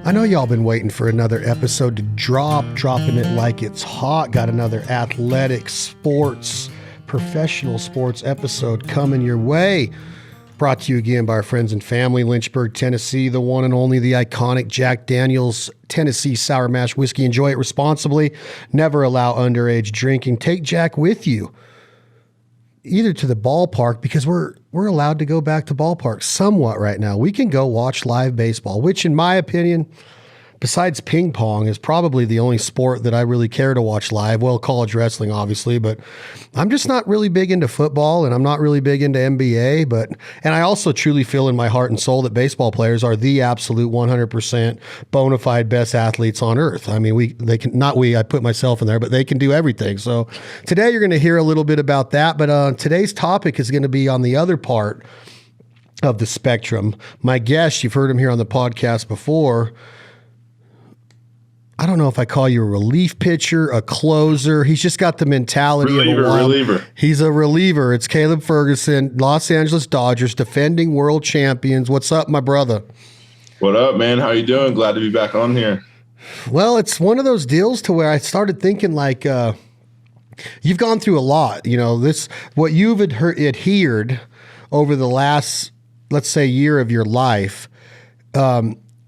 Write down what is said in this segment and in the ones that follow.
I know y'all been waiting for another episode to dropping it like it's hot. Got another athletic sports, professional sports episode coming your way. Brought to you again by our friends and family, Lynchburg, Tennessee, the one and only, the iconic Jack Daniel's Tennessee Sour Mash Whiskey. Enjoy it responsibly. Never allow underage drinking. Take Jack with you, either to the ballpark, because we're allowed to go back to ballparks somewhat right now. We can go watch live baseball, which in my opinion, besides ping pong, is probably the only sport that I really care to watch live. Well, college wrestling, obviously, but I'm just not really big into football, and I'm not really big into NBA. And I also truly feel in my heart and soul that baseball players are the absolute 100% bona fide best athletes on earth. I mean, I put myself in there, but they can do everything. So today you're going to hear a little bit about that. But today's topic is going to be on the other part of the spectrum. My guest, you've heard him here on the podcast before. I don't know if I call you a relief pitcher, a closer. He's just got the mentality of a reliever. He's a reliever. It's Caleb Ferguson, Los Angeles Dodgers, defending world champions. What's up, my brother? What up, man? How you doing? Glad to be back on here. Well, it's one of those deals to where I started thinking like, you've gone through a lot. You know, what you've adhered over the last, let's say, year of your life.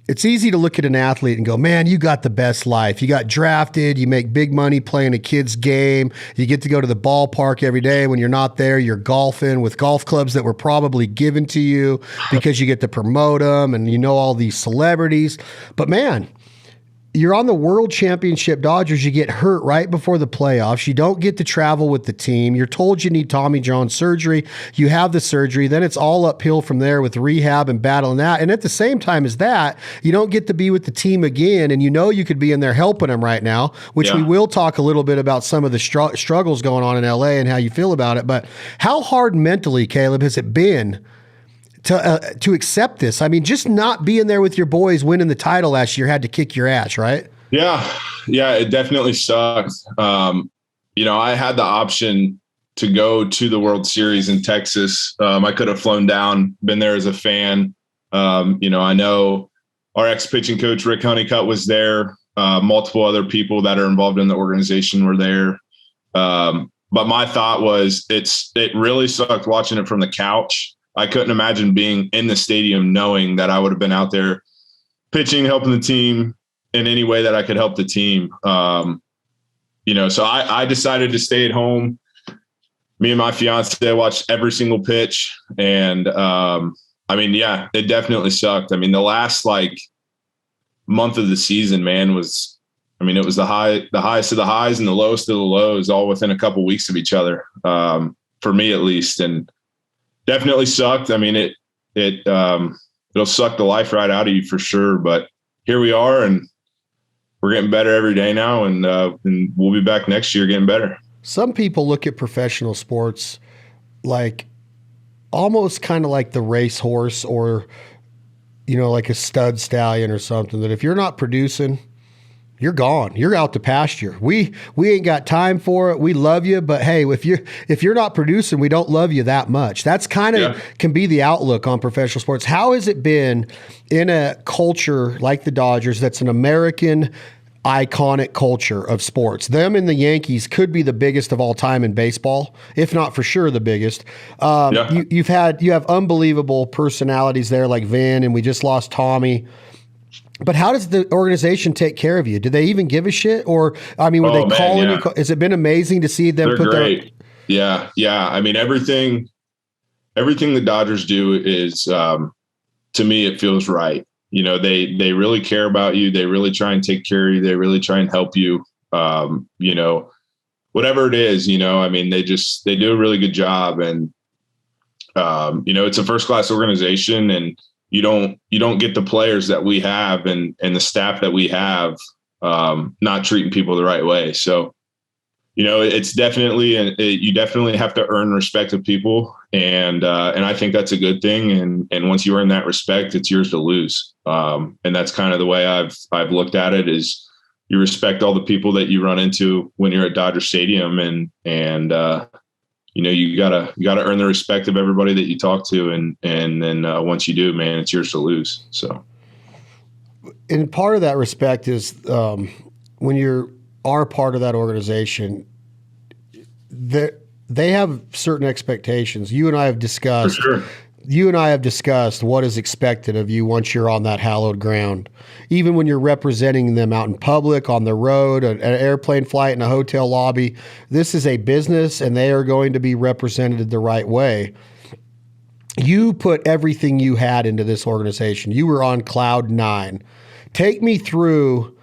It's easy to look at an athlete and go, man, you got the best life. You got drafted. You make big money playing a kid's game. You get to go to the ballpark every day. When you're not there, you're golfing with golf clubs that were probably given to you because you get to promote them and you know all these celebrities. But man, you're on the World Championship Dodgers. You get hurt right before the playoffs. You don't get to travel with the team. You're told you need Tommy John surgery. You have the surgery. Then it's all uphill from there with rehab and battling that. And at the same time as that, you don't get to be with the team again. And you know you could be in there helping them right now, which we will talk a little bit about some of the struggles going on in LA and how you feel about it. But how hard mentally, Caleb, has it been to accept this? I mean, just not being there with your boys winning the title last year had to kick your ass, right? Yeah, it definitely sucked. I had the option to go to the World Series in Texas. I could have flown down, been there as a fan. I know our ex-pitching coach, Rick Honeycutt, was there. Multiple other people that are involved in the organization were there. But my thought was it really sucked watching it from the couch. I couldn't imagine being in the stadium knowing that I would have been out there pitching, helping the team in any way that I could help the team. So I decided to stay at home. Me and my fiance watched every single pitch. And it definitely sucked. I mean, the last month of the season, man, it was the highest of the highs and the lowest of the lows all within a couple weeks of each other, for me at least. And definitely sucked. I mean, it'll suck the life right out of you for sure. But here we are, and we're getting better every day now, and we'll be back next year getting better. Some people look at professional sports like almost kind of like the racehorse or, like a stud stallion or something, that if you're not producing, you're gone. You're out to pasture. We ain't got time for it. We love you, but hey, if you're not producing, we don't love you that much. That's kind of can be the outlook on professional sports. How has it been in a culture like the Dodgers that's an American iconic culture of sports? Them and the Yankees could be the biggest of all time in baseball, if not for sure the biggest. You have unbelievable personalities there like Vin, and we just lost Tommy. But how does the organization take care of you? Do they even give a shit? Or, were they calling you? Has it been amazing to see them put great. Yeah. I mean, everything the Dodgers do is, to me, it feels right. They really care about you. They really try and take care of you. They really try and help you. Whatever it is, they do a really good job. And, it's a first-class organization, and you don't get the players that we have and the staff that we have not treating people the right way. So, it's definitely you definitely have to earn respect of people, and I think that's a good thing. And once you earn that respect, it's yours to lose. And that's kind of the way I've looked at it, is you respect all the people that you run into when you're at Dodger Stadium, and you gotta earn the respect of everybody that you talk to, and then once you do, man, it's yours to lose. So, and part of that respect is when you are part of that organization, they have certain expectations. You and I have discussed. For sure. You and I have discussed what is expected of you once you're on that hallowed ground. Even when you're representing them out in public, on the road, an airplane flight, in a hotel lobby, this is a business and they are going to be represented the right way. You put everything you had into this organization. You were on cloud 9. Take me through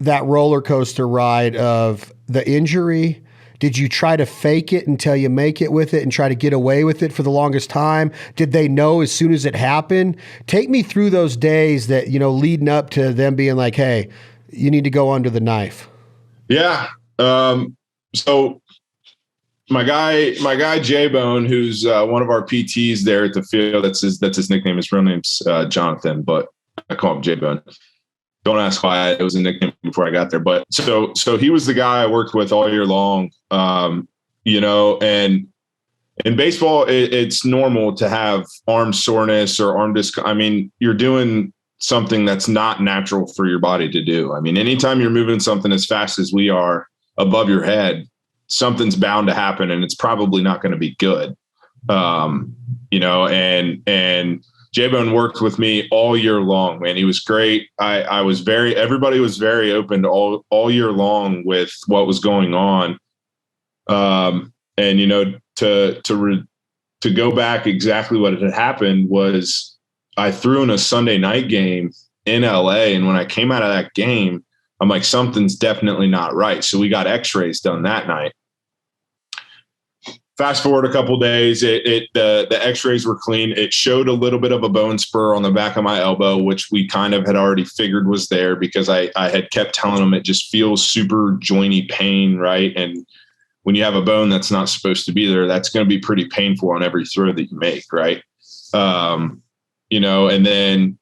that roller coaster ride of the injury. Did you try to fake it until you make it with it and try to get away with it for the longest time? Did they know as soon as it happened? Take me through those days that, leading up to them being like, hey, you need to go under the knife. Yeah. So my guy J-Bone, who's one of our PTs there at the field, that's his nickname. His real name's Jonathan, but I call him J-Bone. Don't ask why it was a nickname before I got there. But so he was the guy I worked with all year long, and in baseball, it's normal to have arm soreness or arm I mean, you're doing something that's not natural for your body to do. I mean, anytime you're moving something as fast as we are above your head, something's bound to happen, and it's probably not going to be good. And J-Bone worked with me all year long, man. He was great. Everybody was very open to all year long with what was going on. To go back, exactly what had happened was I threw in a Sunday night game in LA. And when I came out of that game, I'm like, something's definitely not right. So we got x-rays done that night. Fast forward a couple of days, the x-rays were clean. It showed a little bit of a bone spur on the back of my elbow, which we kind of had already figured was there because I had kept telling them it just feels super jointy pain, right? And when you have a bone that's not supposed to be there, that's going to be pretty painful on every throw that you make, right? And then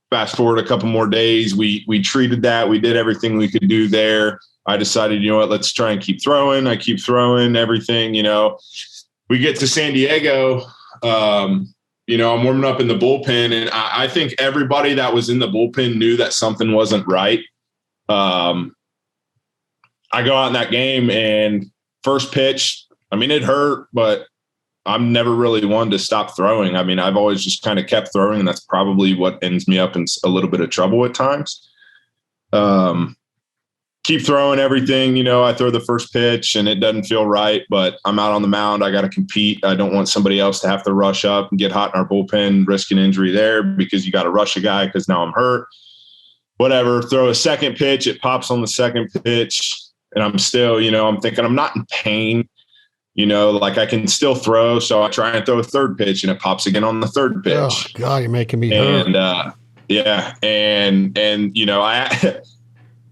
fast forward a couple more days, we treated that. We did everything we could do there. I decided, let's try and keep throwing. I keep throwing everything, we get to San Diego, I'm warming up in the bullpen, and I think everybody that was in the bullpen knew that something wasn't right. I go out in that game, and first pitch, I mean, it hurt, but I'm never really one to stop throwing. I mean, I've always just kind of kept throwing, and that's probably what ends me up in a little bit of trouble at times. Keep throwing everything, I throw the first pitch and it doesn't feel right, but I'm out on the mound. I got to compete. I don't want somebody else to have to rush up and get hot in our bullpen, risk an injury there because you got to rush a guy because now I'm hurt. Whatever. Throw a second pitch. It pops on the second pitch. And I'm still, I'm thinking I'm not in pain, like I can still throw. So I try and throw a third pitch and it pops again on the third pitch. Oh God, you're making me hurt.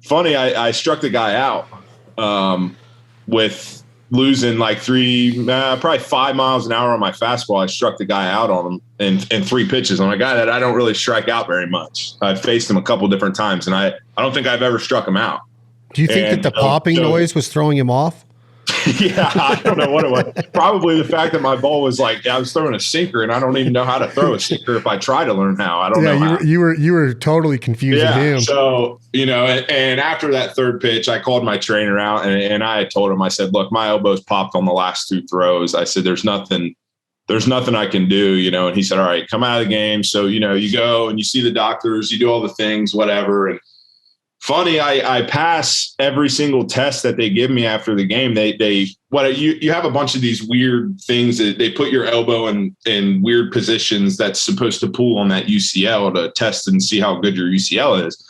I struck the guy out with losing like probably 5 miles an hour on my fastball. I struck the guy out on him in 3 pitches on a guy that I don't really strike out very much. I've faced him a couple different times, and I don't think I've ever struck him out. Do you think that the popping noise was throwing him off? Yeah, I don't know what it was. Probably the fact that my ball was like I was throwing a sinker, and I don't even know how to throw a sinker if I try to learn how. I don't know. Yeah, you were totally confusing him. So and after that third pitch, I called my trainer out, and I had told him, I said, "Look, my elbow's popped on the last 2 throws." I said, "There's nothing I can do," And he said, "All right, come out of the game." So you go and you see the doctors, you do all the things, whatever, and. Funny, I pass every single test that they give me after the game. You have a bunch of these weird things that they put your elbow in weird positions that's supposed to pull on that UCL to test and see how good your UCL is.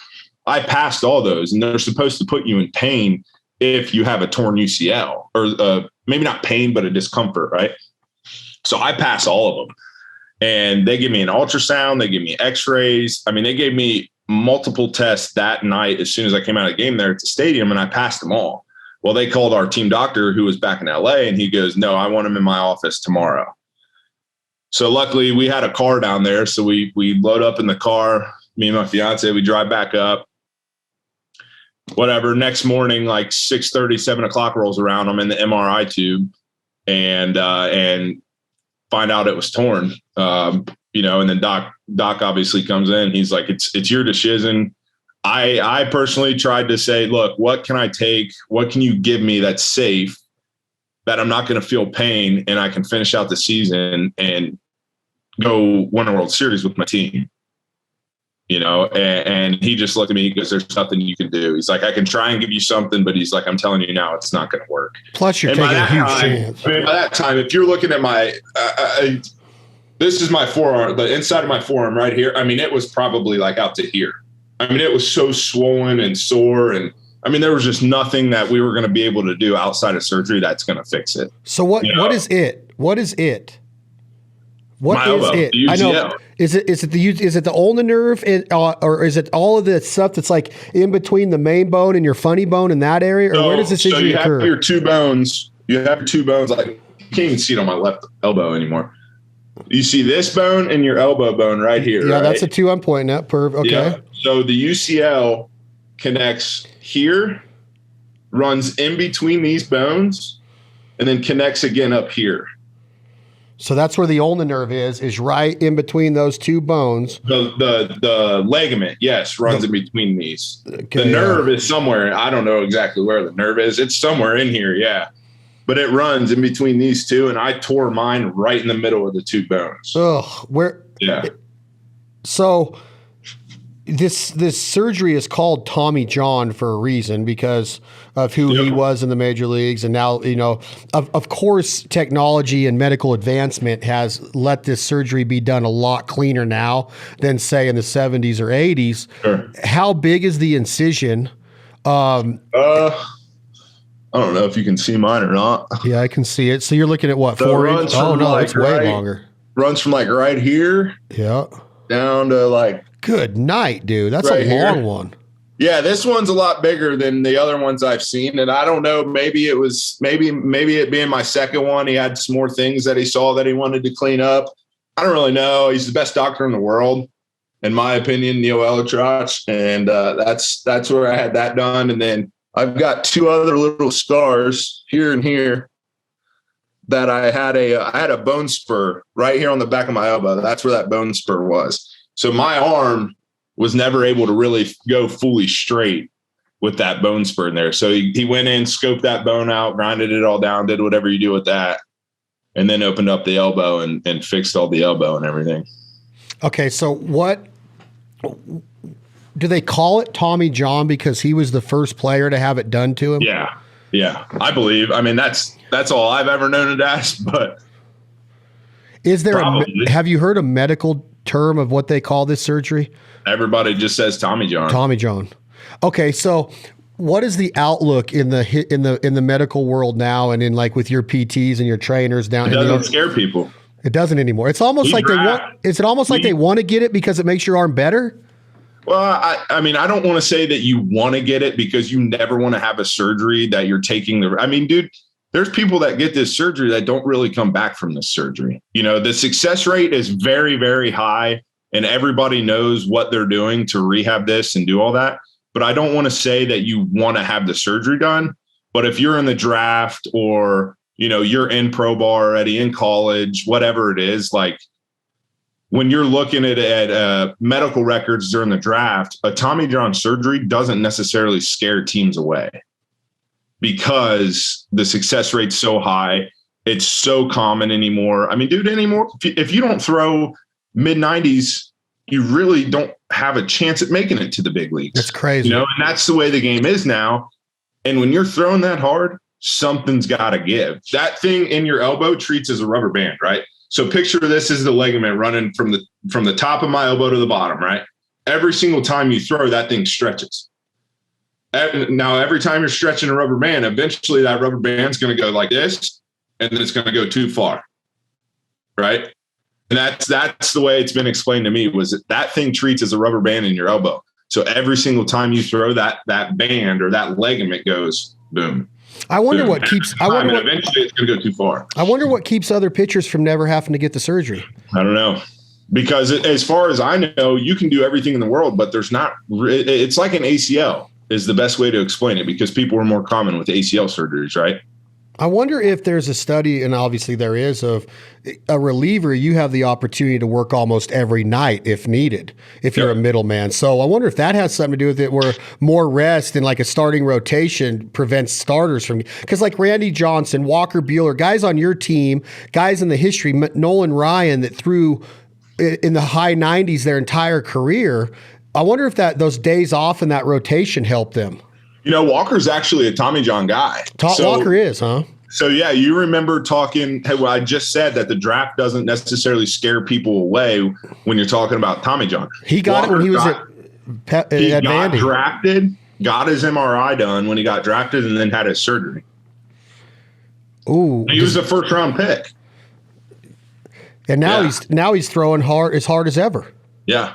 I passed all those, and they're supposed to put you in pain if you have a torn UCL, or maybe not pain, but a discomfort, right? So I pass all of them, and they give me an ultrasound, they give me x-rays. I mean, they gave me multiple tests that night as soon as I came out of the game there at the stadium, and I passed them all. Well, they called our team doctor who was back in LA, and he goes, "No, I want him in my office tomorrow." So luckily we had a car down there. So we load up in the car, me and my fiance, we drive back up, whatever. Next morning, like 6:30, 7 o'clock rolls around. I'm in the MRI tube and find out it was torn. and then Doc obviously comes in. He's like, it's your decision. I personally tried to say, look, what can I take? What can you give me that's safe, that I'm not going to feel pain, and I can finish out the season and go win a World Series with my team? And he just looked at me because there's nothing you can do. He's like, I can try and give you something, but he's like, I'm telling you now, it's not going to work. Plus, you're taking a huge chance. By that time, if you're looking at my, this is my forearm, the inside of my forearm right here. I mean, it was probably like out to here. I mean, it was so swollen and sore. And I mean, there was just nothing that we were going to be able to do outside of surgery that's going to fix it. So what is it? What is it? What my is elbow, it? the UCL. I know. Is it the ulnar nerve, or is it all of the stuff that's like in between the main bone and your funny bone in that area, or where does this injury occur? You have your two bones. Like, you can't even see it on my left elbow anymore. You see this bone and your elbow bone right here. Yeah, right? that's the two I'm pointing at. Okay. Yeah. So the UCL connects here, runs in between these bones, and then connects again up here. So that's where the ulnar nerve is right in between those two bones. The ligament, yes, runs in between these. Okay, the nerve is somewhere. I don't know exactly where the nerve is. It's somewhere in here, yeah. But it runs in between these two, and I tore mine right in the middle of the two bones. Ugh, where? Yeah. So this surgery is called Tommy John for a reason, because of who he was in the major leagues. And now, of course, technology and medical advancement has let this surgery be done a lot cleaner now than, say, in the 70s or 80s. Sure. How big is the incision? I don't know if you can see mine or not. Yeah, I can see it. So you're looking at what, so 4 inches? Oh, no, it's way longer. Runs from like right here down to like. Good night, dude. That's a long one. Yeah, this one's a lot bigger than the other ones I've seen. And I don't know, maybe it being my second one, he had some more things that he saw that he wanted to clean up. I don't really know. He's the best doctor in the world, in my opinion, Neil Elitrach. And that's where I had that done. And then I've got two other little scars here and here that I had a bone spur right here on the back of my elbow. That's where that bone spur was. So my arm was never able to really go fully straight with that bone spur in there. So he went in, scoped that bone out, grinded it all down, did whatever you do with that, and then opened up the elbow and fixed all the elbow and everything. Okay, so what do they call it, Tommy John, because he was the first player to have it done to him? Yeah, I believe. I mean, that's all I've ever known it as. But is there have you heard a medical term of what they call this surgery? Everybody just says Tommy John. Tommy John. Okay, so what is the outlook in the medical world now, and in like with your PTs and your trainers down? It doesn't scare people. It doesn't anymore. It's almost like they want. Is it almost like they want to get it because it makes your arm better? Well, I mean, I don't want to say that you want to get it, because you never want to have a surgery that you're taking I mean, dude, there's people that get this surgery that don't really come back from this surgery. The success rate is very, very high, and everybody knows what they're doing to rehab this and do all that. But I don't want to say that you want to have the surgery done. But if you're in the draft, or, you're in pro ball already, in college, whatever it is, like when you're looking at medical records during the draft, a Tommy John surgery doesn't necessarily scare teams away, because the success rate's so high. It's so common anymore. I mean, dude, anymore, if you don't throw mid-90s, you really don't have a chance at making it to the big leagues. That's crazy. And that's the way the game is now. And when you're throwing that hard, something's got to give. That thing in your elbow treats as a rubber band, right? So picture this is the ligament running from the top of my elbow to the bottom, right? Every single time you throw, that thing stretches. Now, every time you're stretching a rubber band, eventually that rubber band's going to go like this, and then it's going to go too far, right? And that's the way it's been explained to me, was that thing treats as a rubber band in your elbow. So every single time you throw, that band or that ligament goes boom. I wonder what keeps. Eventually, it's going to go too far. I wonder what keeps other pitchers from never having to get the surgery. I don't know. Because as far as I know, you can do everything in the world, but there's not. It's like an ACL is the best way to explain it, because people are more common with ACL surgeries, right? I wonder if there's a study, and obviously there is, of a reliever, you have the opportunity to work almost every night if needed, if you're a middleman. So I wonder if that has something to do with it, where more rest and like a starting rotation prevents starters from, because like Randy Johnson, Walker Buehler, guys on your team, guys in the history, Nolan Ryan, that threw in the high 90s their entire career. I wonder if those days off and that rotation helped them. Walker's actually a Tommy John guy. Walker is, huh? So, yeah, you remember talking, I just said that the draft doesn't necessarily scare people away when you're talking about Tommy John. He got it when he was at got drafted, got his MRI done when he got drafted, and then had his surgery. Ooh. He was a first-round pick. And now he's throwing hard as ever. Yeah.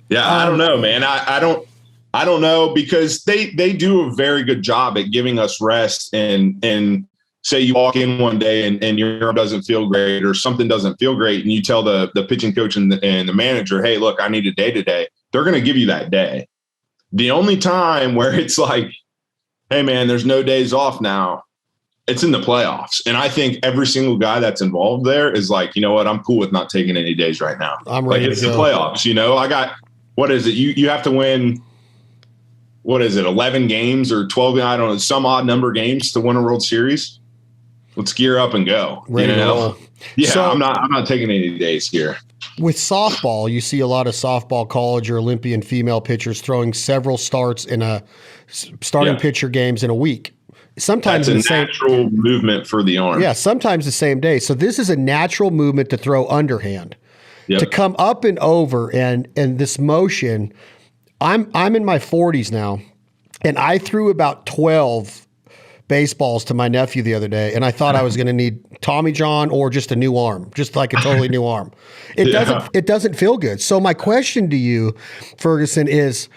Yeah, I don't know, man. I don't know, because they do a very good job at giving us rest, and say you walk in one day and your arm doesn't feel great or something doesn't feel great, and you tell the pitching coach and the manager, hey, look, I need a day today. They're going to give you that day. The only time where it's like, hey, man, there's no days off now, it's in the playoffs. And I think every single guy that's involved there is like, you know what, I'm cool with not taking any days right now. I'm ready to go. The playoffs, I got, what is it? You have to win, what is it, 11 games or 12, I don't know, some odd number of games to win a World Series. Let's gear up and go. Yeah, so, I'm not taking any days here. With softball, you see a lot of softball college or Olympian female pitchers throwing several starts in a starting pitcher games in a week. Sometimes that's a natural movement for the arm. Yeah, sometimes the same day. So this is a natural movement to throw underhand. Yep. To come up and over and this motion. I'm in my 40s now, and I threw about 12 baseballs to my nephew the other day, and I thought I was going to need Tommy John or just a new arm, just like a totally new arm. It doesn't feel good. So my question to you, Ferguson, is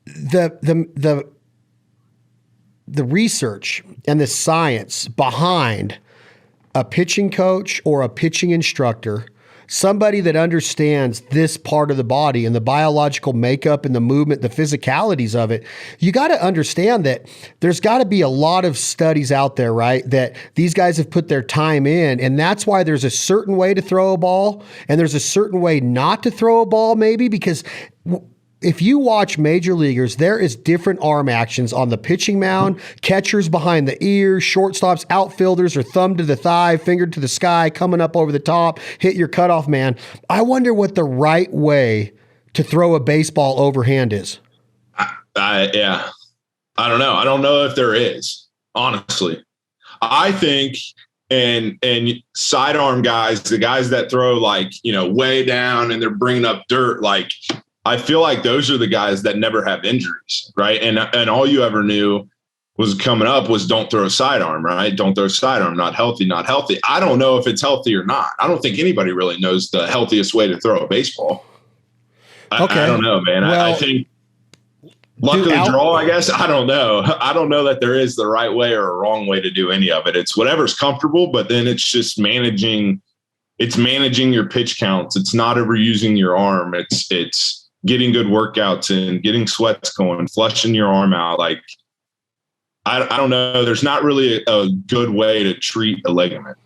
the research and the science behind a pitching coach or a pitching instructor, somebody that understands this part of the body and the biological makeup and the movement, the physicalities of it. You got to understand that there's got to be a lot of studies out there, right? That these guys have put their time in, and that's why there's a certain way to throw a ball and there's a certain way not to throw a ball, maybe, because if you watch major leaguers, there is different arm actions on the pitching mound, catchers behind the ears, shortstops, outfielders are thumb to the thigh, finger to the sky, coming up over the top, hit your cutoff man. I wonder what the right way to throw a baseball overhand is. Yeah. I don't know. I don't know if there is, honestly. I think and sidearm guys, the guys that throw way down and they're bringing up dirt, I feel like those are the guys that never have injuries, right? And all you ever knew was coming up was don't throw a sidearm, right? Don't throw a sidearm, not healthy, not healthy. I don't know if it's healthy or not. I don't think anybody really knows the healthiest way to throw a baseball. I don't know, man. Well, I think luck of the draw, I guess. I don't know. I don't know that there is the right way or a wrong way to do any of it. It's whatever's comfortable, but then it's just managing your pitch counts. It's not overusing your arm. It's getting good workouts and getting sweats going, flushing your arm out. I don't know. There's not really a good way to treat a ligament.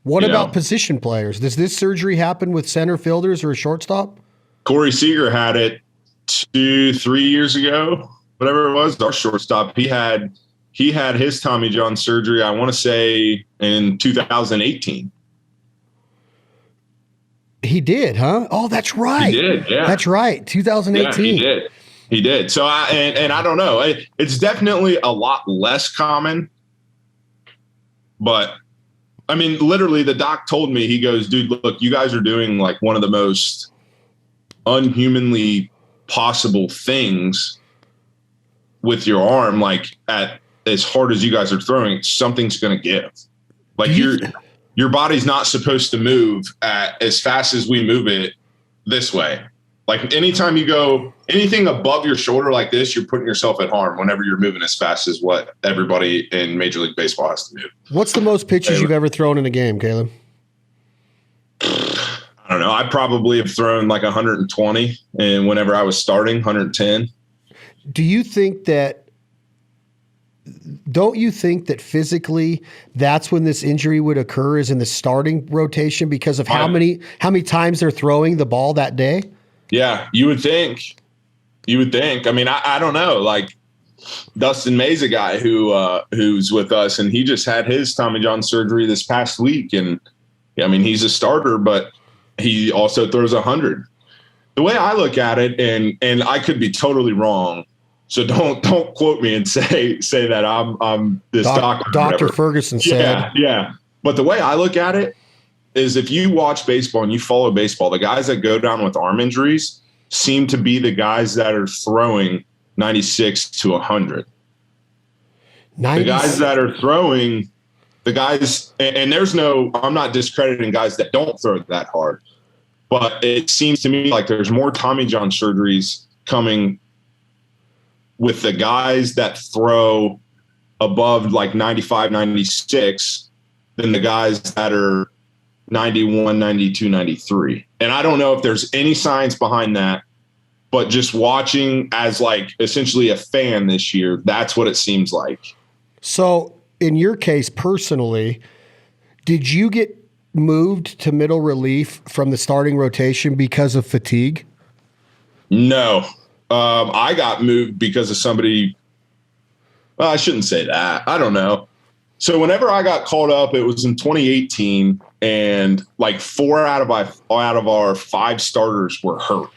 What about position players? Does this surgery happen with center fielders or a shortstop? Corey Seager had it 2-3 years ago, whatever it was. Our shortstop, he had his Tommy John surgery, I want to say in 2018. He did, huh? Oh, that's right. He did, yeah. That's right, 2018. Yeah, he did. So I don't know. It's definitely a lot less common. But, I mean, literally the doc told me, he goes, dude, look, you guys are doing one of the most unhumanly possible things with your arm, at as hard as you guys are throwing, something's going to give. Your body's not supposed to move at as fast as we move it this way. Anytime you go anything above your shoulder like this, you're putting yourself at harm whenever you're moving as fast as what everybody in Major League Baseball has to move. What's the most pitches you've ever thrown in a game, Caleb? I don't know. I probably have thrown 120, and whenever I was starting, 110. Do you think that don't you think that physically that's when this injury would occur, is in the starting rotation because of how many times they're throwing the ball that day? Yeah, you would think. I mean, I don't know. Like Dustin May's a guy who's with us, and he just had his Tommy John surgery this past week. And I mean, he's a starter, but he also throws 100. The way I look at it, and I could be totally wrong, so don't quote me and say that I'm this doctor. Dr. Ferguson said. Yeah. But the way I look at it is, if you watch baseball and you follow baseball, the guys that go down with arm injuries seem to be the guys that are throwing 96 to 100. The guys that are throwing, and I'm not discrediting guys that don't throw that hard, but it seems to me like there's more Tommy John surgeries coming with the guys that throw above like 95, 96 than the guys that are 91, 92, 93. And I don't know if there's any science behind that, but just watching as like essentially a fan this year, that's what it seems like. So in your case personally, did you get moved to middle relief from the starting rotation because of fatigue? No. I got moved because of somebody. Well, I shouldn't say that. I don't know. So whenever I got called up, it was in 2018, and like 4 out of our 5 starters were hurt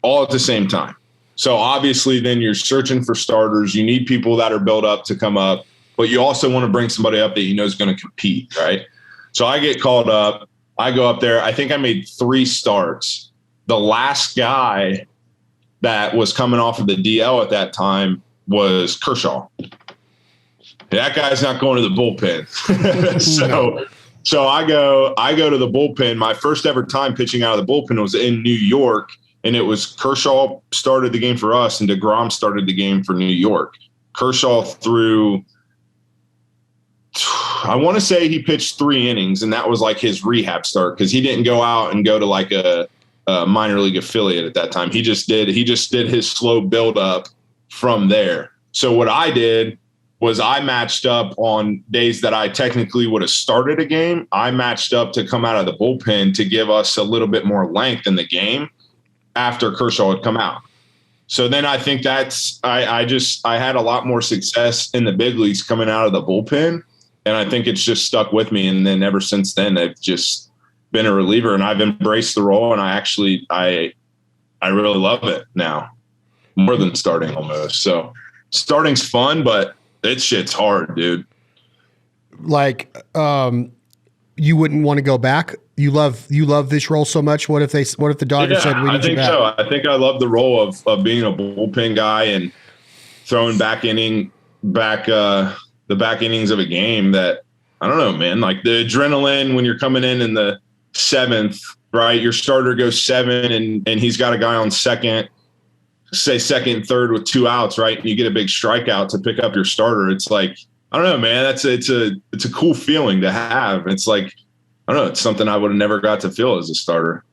all at the same time. So obviously then you're searching for starters. You need people that are built up to come up, but you also want to bring somebody up that you know is going to compete, right? So I get called up. I go up there. I think I made 3 starts. The last guy that was coming off of the DL at that time was Kershaw. That guy's not going to the bullpen. So I go to the bullpen. My first ever time pitching out of the bullpen was in New York, and it was Kershaw started the game for us, and DeGrom started the game for New York. Kershaw threw, I want to say he pitched 3 innings, and that was like his rehab start because he didn't go out and go to like a minor league affiliate at that time. He just did his slow build up from there. So what I did was I matched up on days that I technically would have started a game. I matched up to come out of the bullpen to give us a little bit more length in the game after Kershaw had come out. So then I think I had a lot more success in the big leagues coming out of the bullpen. And I think it's just stuck with me. And then ever since then, I've just been a reliever, and I've embraced the role. And I really love it now, more than starting almost. So starting's fun, but that shit's hard, dude. Like, you wouldn't want to go back? You love this role so much. What if the Dodgers said we need you back? So. I think I love the role of being a bullpen guy and throwing the back innings of a game. That, I don't know, man, like the adrenaline when you're coming in the 7th, right? Your starter goes 7 and he's got a guy on second, say second, third with 2 outs, right? And you get a big strikeout to pick up your starter. It's like, I don't know, man, it's a cool feeling to have. It's like, I don't know, it's something I would have never got to feel as a starter.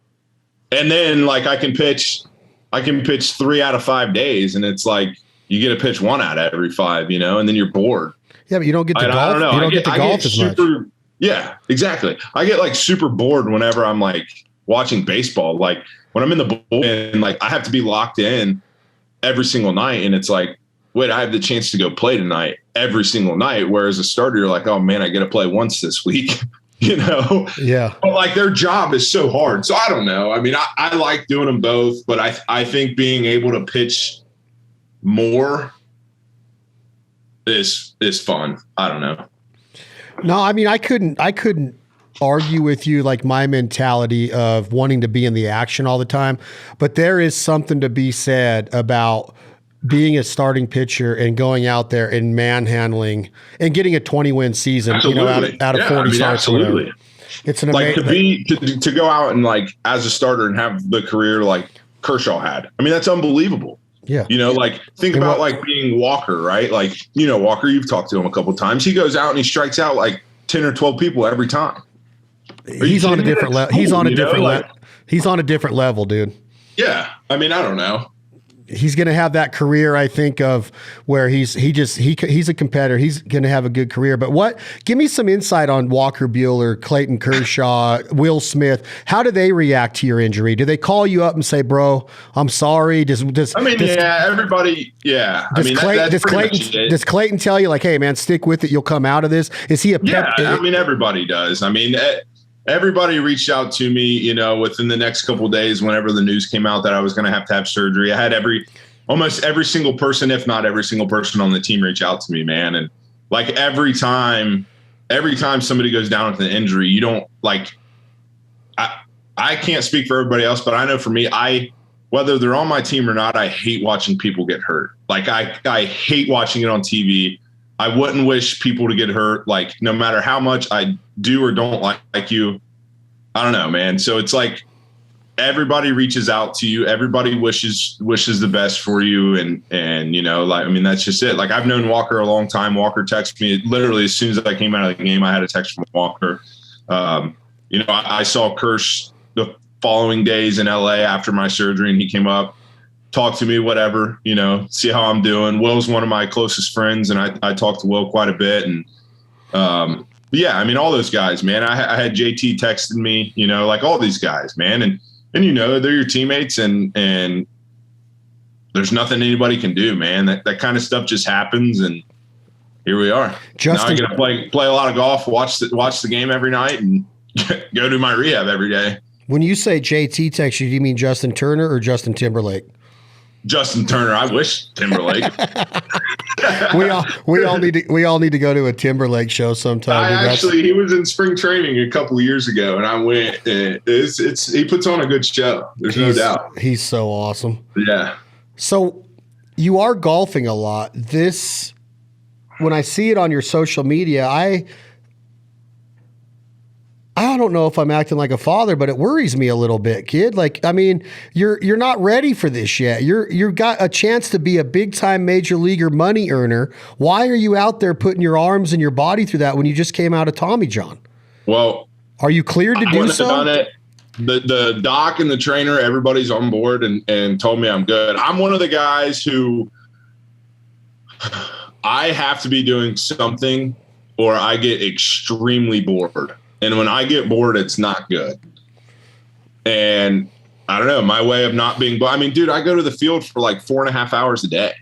And then like I can pitch 3 out of 5 days, and it's like you get to pitch 1 out of every 5, and then you're bored. Yeah, but you don't get to golf. I don't know. You don't get to golf as much. Yeah, exactly. I get like super bored whenever I'm like watching baseball. Like when I'm in the bullpen, like I have to be locked in every single night, and it's like, wait, I have the chance to go play tonight every single night. Whereas a starter, you're like, oh man, I get to play once this week. Yeah. But like their job is so hard. So I don't know. I mean, I like doing them both, but I think being able to pitch more is fun. I don't know. No, I mean, I couldn't argue with you, like my mentality of wanting to be in the action all the time, but there is something to be said about being a starting pitcher and going out there and manhandling and getting a 20-win season, out of 40 starts. Absolutely. It's an like amazing to go out and like as a starter and have the career like Kershaw had. I mean, that's unbelievable. Yeah. Like think about like being Walker, right? Like, Walker, you've talked to him a couple of times. He goes out and he strikes out like 10 or 12 people every time. He's on a different level. He's on a different level, dude. Yeah. I mean, I don't know. he's going to have that career, I think, of where he's a competitor. He's going to have a good career. But give me some insight on Walker Buehler, Clayton Kershaw, Will Smith. How do they react to your injury? Do they call you up and say, bro, I'm sorry? Everybody. Yeah. Does Clayton tell you like, hey man, stick with it. You'll come out of this. Is he a pep? Yeah. Everybody does. Everybody reached out to me, within the next couple of days, whenever the news came out that I was going to have surgery. I had almost every single person, if not every single person on the team reach out to me, man. And like every time somebody goes down with an injury, you don't like, I can't speak for everybody else, but I know for me, whether they're on my team or not, I hate watching people get hurt. Like I hate watching it on TV. I wouldn't wish people to get hurt, like no matter how much I do or don't like you. I don't know, man. So it's like everybody reaches out to you. Everybody wishes the best for you. And that's just it. Like I've known Walker a long time. Walker texted me literally as soon as I came out of the game. I had a text from Walker. I saw Kirsch the following days in LA after my surgery, and he came up, talk to me, whatever, see how I'm doing. Will's one of my closest friends, and I talk to Will quite a bit. And all those guys, man. I had JT texting me, like all these guys, man. And they're your teammates, and there's nothing anybody can do, man. That kind of stuff just happens, and here we are. Justin, now I'm gonna play a lot of golf, watch the game every night, and go do my rehab every day. When you say JT text you, do you mean Justin Turner or Justin Timberlake? Justin Turner. I wish Timberlake. we all need to go to a Timberlake show sometime. He was in spring training a couple of years ago, and I went. And he puts on a good show. There's no doubt. He's so awesome. Yeah. So you are golfing a lot. When I see it on your social media, I don't know if I'm acting like a father, but it worries me a little bit, kid. Like, you're not ready for this yet. You've got a chance to be a big time major leaguer money earner. Why are you out there putting your arms and your body through that when you just came out of Tommy John? Well, are you cleared to do so? Done it. The doc and the trainer, everybody's on board and told me I'm good. I'm one of the guys who I have to be doing something or I get extremely bored. And when I get bored, it's not good. And I don't know, my way of not being, dude, I go to the field for like 4.5 hours a day.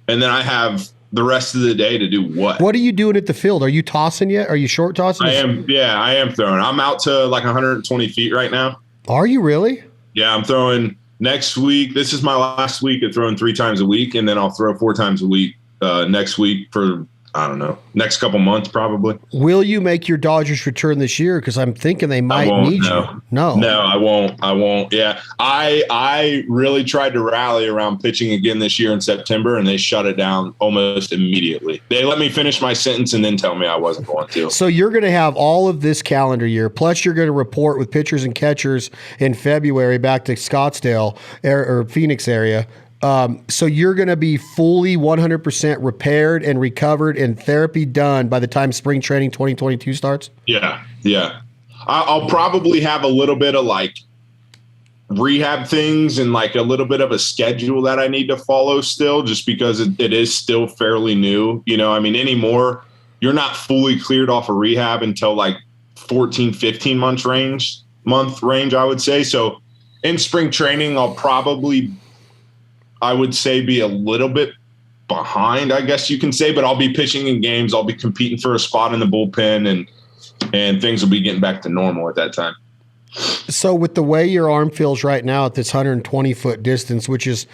And then I have the rest of the day to do what? What are you doing at the field? Are you tossing yet? Are you short tossing? I am throwing. I'm out to like 120 feet right now. Are you really? Yeah, I'm throwing next week. This is my last week of throwing 3 times a week. And then I'll throw 4 times a week next week for, I don't know, next couple months probably. Will you make your Dodgers return this year? Because I'm thinking they might need you. No, I won't. Yeah, I really tried to rally around pitching again this year in September, and they shut it down almost immediately. They let me finish my sentence and then tell me I wasn't going to. So you're going to have all of this calendar year, plus you're going to report with pitchers and catchers in February back to Scottsdale or Phoenix area. So you're going to be fully 100% repaired and recovered and therapy done by the time spring training 2022 starts? Yeah. I'll probably have a little bit of like rehab things and like a little bit of a schedule that I need to follow still, just because it is still fairly new. Anymore, you're not fully cleared off of rehab until like 14, 15 month range, I would say. So in spring training, I'll probably, I would say, be a little bit behind, I guess you can say, but I'll be pitching in games. I'll be competing for a spot in the bullpen, and things will be getting back to normal at that time. So with the way your arm feels right now at this 120-foot distance, which is,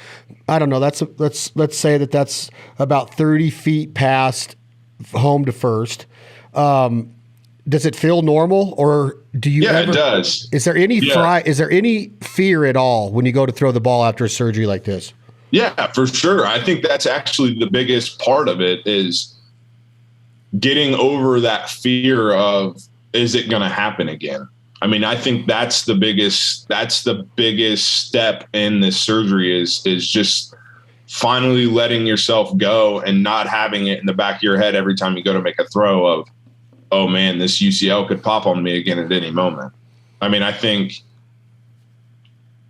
I don't know, let's say that's about 30 feet past home to first. Does it feel normal, or do you? Yeah, it does. Is there any is there any fear at all when you go to throw the ball after a surgery like this? Yeah, for sure. I think that's actually the biggest part of it, is getting over that fear of, is it going to happen again? I think that's the biggest step in this surgery is just finally letting yourself go and not having it in the back of your head every time you go to make a throw of, oh man, this UCL could pop on me again at any moment. I think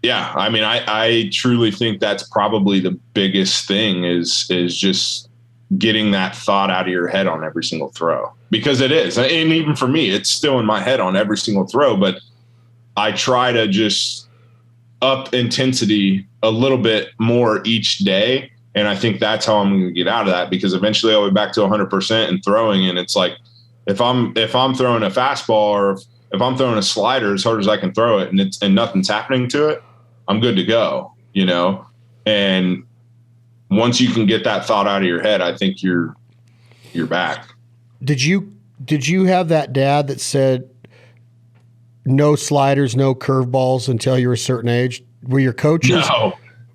Yeah. I mean, I truly think that's probably the biggest thing is just getting that thought out of your head on every single throw, because it is. And even for me, it's still in my head on every single throw, but I try to just up intensity a little bit more each day. And I think that's how I'm going to get out of that, because eventually I'll be back to 100% and throwing. And it's like, if I'm throwing a fastball, or if I'm throwing a slider as hard as I can throw it, and nothing's happening to it, I'm good to go, and once you can get that thought out of your head, I think you're back. Did you have that dad that said no sliders, no curveballs until you were a certain age? Were your coaches?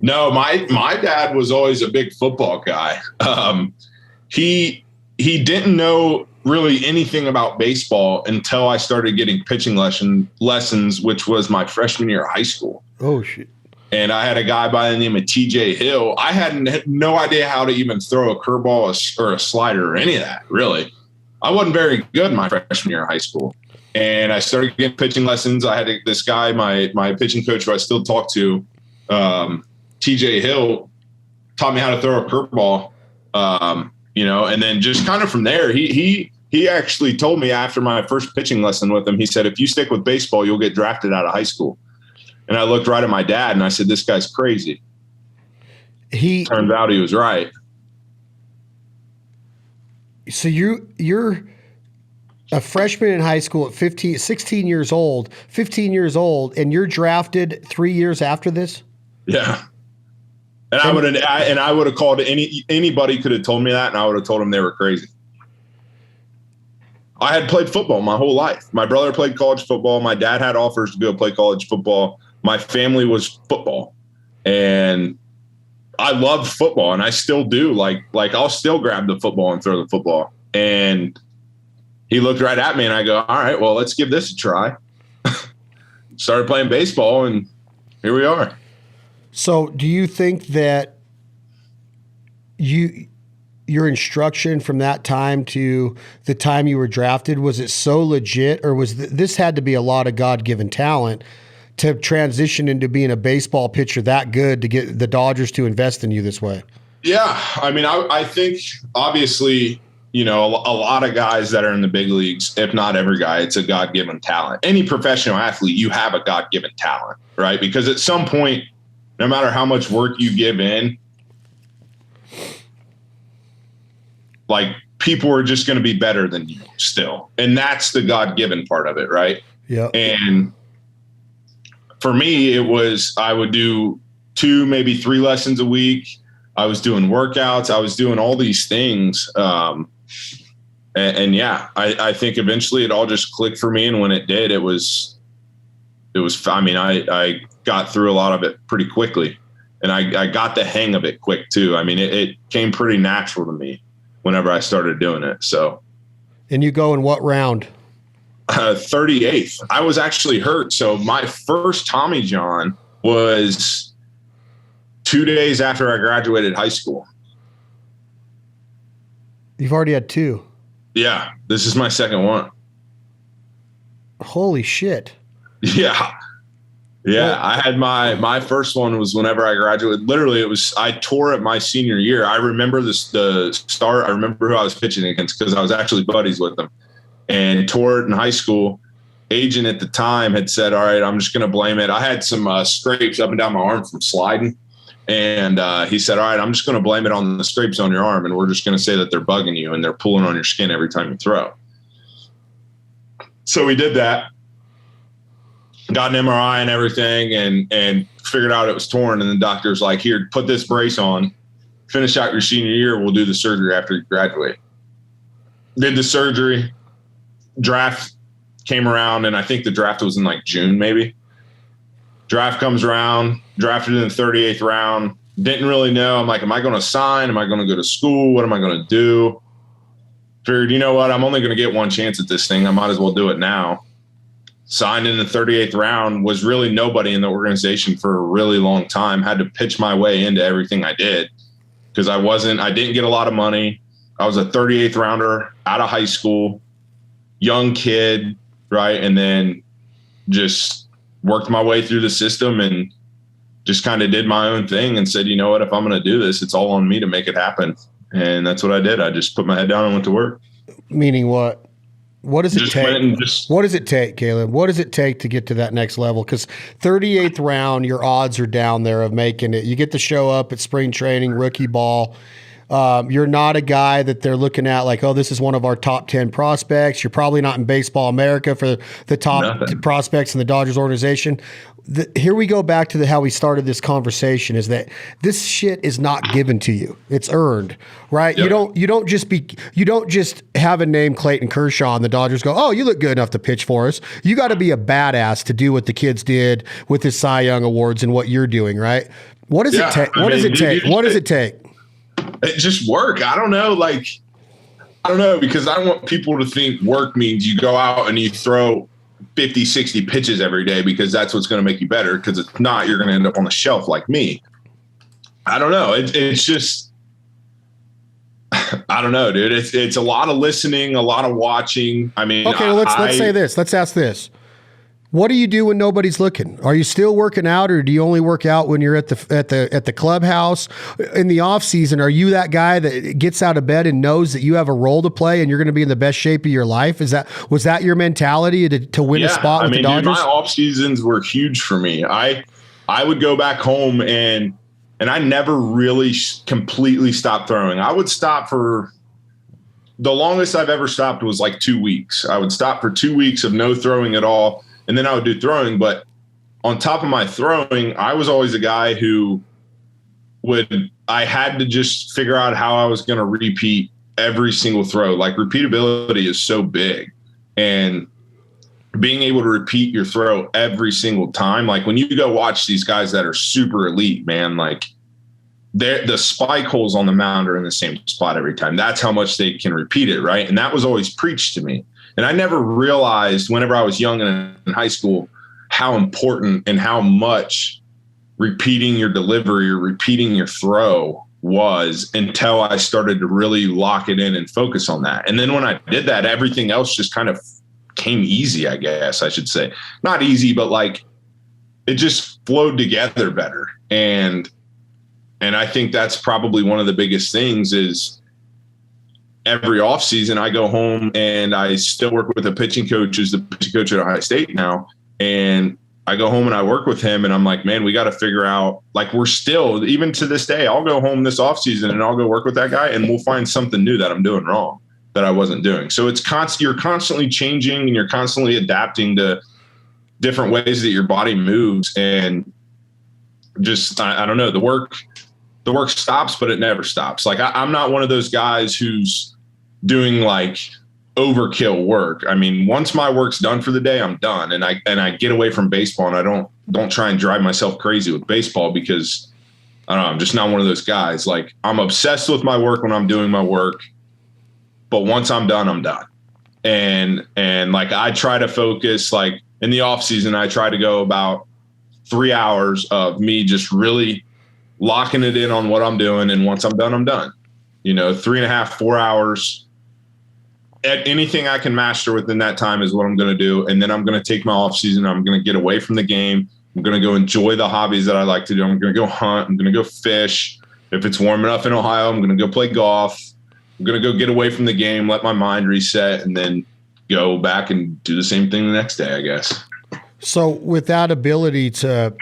No, my dad was always a big football guy. He didn't know really anything about baseball until I started getting pitching lessons, which was my freshman year of high school. Oh, shit. And I had a guy by the name of TJ Hill. I had no idea how to even throw a curveball or a slider or any of that, really. I wasn't very good my freshman year of high school. And I started getting pitching lessons. I had this guy, my pitching coach, who I still talk to, TJ Hill, taught me how to throw a curveball, and then just kind of from there, he actually told me after my first pitching lesson with him, he said, if you stick with baseball, you'll get drafted out of high school. And I looked right at my dad and I said, this guy's crazy. Turned out he was right. So you're a freshman in high school at 16 years old, and you're drafted 3 years after this? Yeah. And I would have called anybody could have told me that, and I would have told them they were crazy. I had played football my whole life. My brother played college football. My dad had offers to go play college football. My family was football, and I loved football, and I still do. Like I'll still grab the football and throw the football. And he looked right at me, and I go, all right, well, let's give this a try. Started playing baseball, and here we are. So do you think that your instruction from that time to the time you were drafted, was it so legit, or was this had to be a lot of God-given talent to transition into being a baseball pitcher that good to get the Dodgers to invest in you this way? Yeah. I mean, I think obviously, a lot of guys that are in the big leagues, if not every guy, it's a God-given talent. Any professional athlete, you have a God-given talent, right? Because at some point, no matter how much work you give in, like, people are just going to be better than you still. And that's the God-given part of it, right? Yeah. And for me, I would do 2, maybe 3 lessons a week. I was doing workouts. I was doing all these things. And yeah, I think eventually it all just clicked for me. And when it did, it was, I mean, I got through a lot of it pretty quickly, and I got the hang of it quick too. I mean, it came pretty natural to me whenever I started doing it. So. And you go in what round? 38th. I was actually hurt. So my first Tommy John was 2 days after I graduated high school. You've already had 2. Yeah. This is my second one. Holy shit. Yeah. Yeah. Well, I had my first one was whenever I graduated. Literally, I tore it my senior year. I remember the start. I remember who I was pitching against because I was actually buddies with them. And tore it in high school. Agent at the time had said, all right, I'm just going to blame it. I had some scrapes up and down my arm from sliding. And he said, all right, I'm just going to blame it on the scrapes on your arm. And we're just going to say that they're bugging you and they're pulling on your skin every time you throw. So we did that. Got an MRI and everything and figured out it was torn. And the doctor's like, here, put this brace on. Finish out your senior year. We'll do the surgery after you graduate. Did the surgery. Draft came around, and I think the draft was in like June, maybe. Draft comes around, drafted in the 38th round. Didn't really know. I'm like, am I going to sign? Am I going to go to school? What am I going to do? Figured, you know what? I'm only going to get one chance at this thing. I might as well do it now. Signed in the 38th round, was really nobody in the organization for a really long time. Had to pitch my way into everything I did because I didn't get a lot of money. I was a 38th rounder out of high school. Young kid, right? And then just worked my way through the system and just kind of did my own thing and said, you know what, if I'm going to do this, it's all on me to make it happen. And that's what I did. I just put my head down and went to work. Meaning what? What does it take? What does it take, Caleb? What does it take to get to that next level? Because 38th round, your odds are down there of making it. You get to show up at spring training, rookie ball. You're not a guy that they're looking at like, oh, this is one of our top 10 prospects. You're probably not in Baseball America for the top prospects in the Dodgers organization. Here we go back to how we started this conversation, is that this shit is not given to you. It's earned, right? Yep. You don't just have a name Clayton Kershaw and the Dodgers go, oh, you look good enough to pitch for us. You got to be a badass to do what the kids did with the Cy Young Awards and what you're doing, right? What does it take? What does it take? What does it take? It just work. I don't know. Because I don't want people to think work means you go out and you throw 50, 60 pitches every day because that's what's going to make you better. Because if not, you're going to end up on the shelf like me. I don't know. It's just, I don't know, dude. It's a lot of listening, a lot of watching. I mean, okay, let's say this. Let's ask this. What do you do when nobody's looking? Are you still working out, or do you only work out when you're at the clubhouse? In the off season, are you that guy that gets out of bed and knows that you have a role to play and you're going to be in the best shape of your life? Was that your mentality to win a spot with the Dodgers? Dude, my off seasons were huge for me. I would go back home and I never really completely stopped throwing. I would stop for the longest I've ever stopped was like 2 weeks. I would stop for 2 weeks of no throwing at all. And then I would do throwing. But on top of my throwing, I was always a guy who I had to just figure out how I was going to repeat every single throw. Like, repeatability is so big. And being able to repeat your throw every single time, like when you go watch these guys that are super elite, man, like the spike holes on the mound are in the same spot every time. That's how much they can repeat it, right? And that was always preached to me. And I never realized whenever I was young and in high school how important and how much repeating your delivery or repeating your throw was until I started to really lock it in and focus on that. And then when I did that, everything else just kind of came easy, I guess I should say. Not easy, but like it just flowed together better. And I think that's probably one of the biggest things is every offseason I go home and I still work with a pitching coach who's the pitching coach at Ohio State now. And I go home and I work with him and I'm like, man, we got to figure out, like, we're still, even to this day, I'll go home this offseason and I'll go work with that guy and we'll find something new that I'm doing wrong that I wasn't doing. So it's you're constantly changing and you're constantly adapting to different ways that your body moves. And just, I don't know, the work stops, but it never stops. Like I'm not one of those guys who's doing like overkill work. I mean, once my work's done for the day, I'm done. And I get away from baseball and I don't try and drive myself crazy with baseball because I don't know, I'm just not one of those guys. Like I'm obsessed with my work when I'm doing my work, but once I'm done, I'm done. And like, I try to focus, like in the off season, I try to go about 3 hours of me just really locking it in on what I'm doing. And once I'm done, I'm done. 3.5, 4 hours at anything I can master within that time is what I'm going to do. And then I'm going to take my off season. I'm going to get away from the game. I'm going to go enjoy the hobbies that I like to do. I'm going to go hunt. I'm going to go fish. If it's warm enough in Ohio, I'm going to go play golf. I'm going to go get away from the game, let my mind reset, and then go back and do the same thing the next day, I guess. So with that ability to